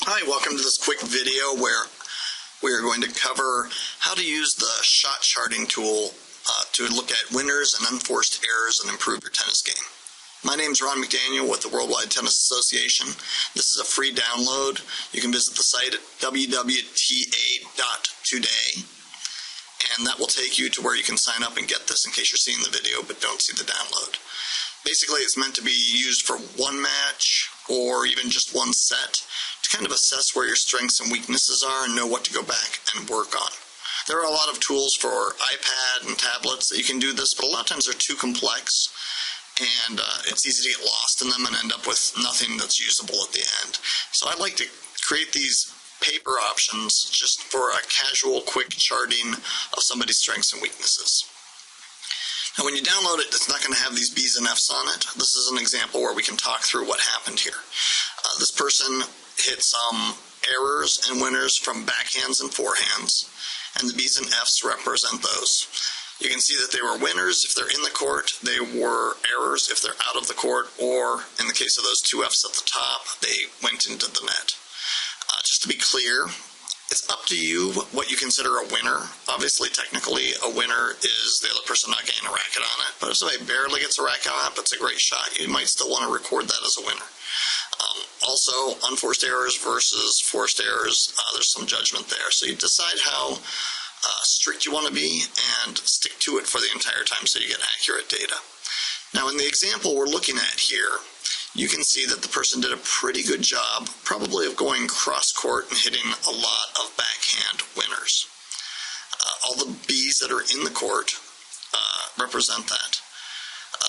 Hi, welcome to this quick video where we are going to cover how to use the shot charting tool to look at winners and unforced errors and improve your tennis game. My name is Ron McDaniel with the Worldwide Tennis Association. This is a free download. You can visit the site at www.ta.today, and that will take you to where you can sign up and get this in case you're seeing the video but don't see the download. Basically, it's meant to be used for one match or even just one set to kind of assess where your strengths and weaknesses are and know what to go back and work on. There are a lot of tools for iPad and tablets that you can do this, but a lot of times they're too complex and it's easy to get lost in them and end up with nothing that's usable at the end. So I like to create these paper options just for a casual, quick charting of somebody's strengths and weaknesses. Now when you download it, it's not going to have these B's and F's on it. This is an example where we can talk through what happened here. This person hit some errors and winners from backhands and forehands, and the B's and F's represent those. You can see that they were winners if they're in the court, they were errors if they're out of the court, or in the case of those two F's at the top, they went into the net. Just to be clear, it's up to you what you consider a winner. Obviously, technically, a winner is the other person not getting a racket on it. But if somebody barely gets a racket on it, but it's a great shot, you might still want to record that as a winner. Also, unforced errors versus forced errors, there's some judgment there. So you decide how strict you want to be and stick to it for the entire time so you get accurate data. Now, in the example we're looking at here, you can see that the person did a pretty good job, probably of going cross-court and hitting a lot of backhand winners. All the B's that are in the court represent that.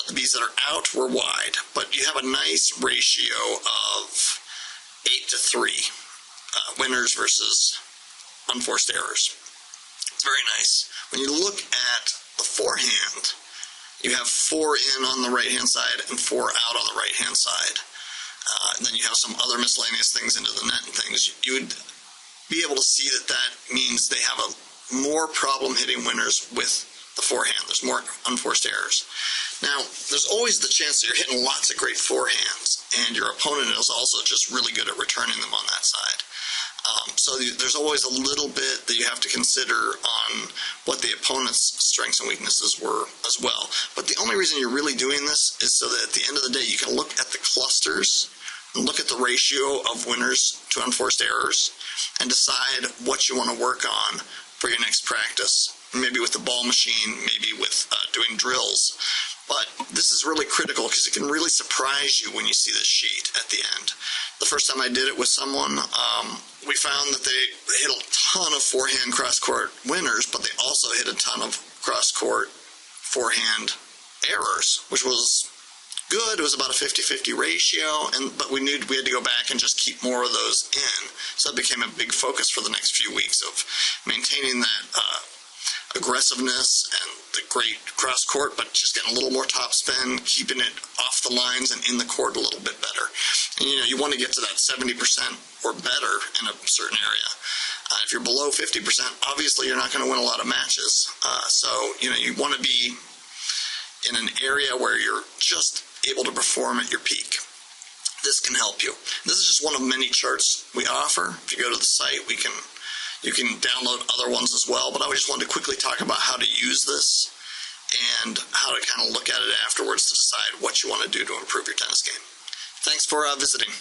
The B's that are out were wide, but you have a nice ratio of 8-3, winners versus unforced errors. It's very nice. When you look at the forehand, you have 4 in on the right-hand side and 4 out on the right-hand side. And then you have some other miscellaneous things into the net and things. You would be able to see that that means they have a more problem hitting winners with the forehand. There's more unforced errors. Now, there's always the chance that you're hitting lots of great forehands, and your opponent is also just really good at returning them on that side. So there's always a little bit that you have to consider on what the opponent's strengths and weaknesses were as well. But the only reason you're really doing this is so that at the end of the day you can look at the clusters and look at the ratio of winners to unforced errors and decide what you want to work on for your next practice. Maybe with the ball machine, maybe with doing drills. But this is really critical because it can really surprise you when you see this sheet at the end. The first time I did it with someone, we found that they hit a ton of forehand cross-court winners, but they also hit a ton of cross-court forehand errors, which was good. It was about a 50-50 ratio, but we knew we had to go back and just keep more of those in. So that became a big focus for the next few weeks of maintaining that aggressiveness and the great cross court, but just getting a little more topspin, keeping it off the lines and in the court a little bit better. And you want to get to that 70% or better in a certain area. If you're below 50%, obviously you're not going to win a lot of matches. So you want to be in an area where you're just able to perform at your peak. This can help you. This is just one of many charts we offer. If you go to the site, you can download other ones as well, but I just wanted to quickly talk about how to use this and how to kind of look at it afterwards to decide what you want to do to improve your tennis game. Thanks for visiting.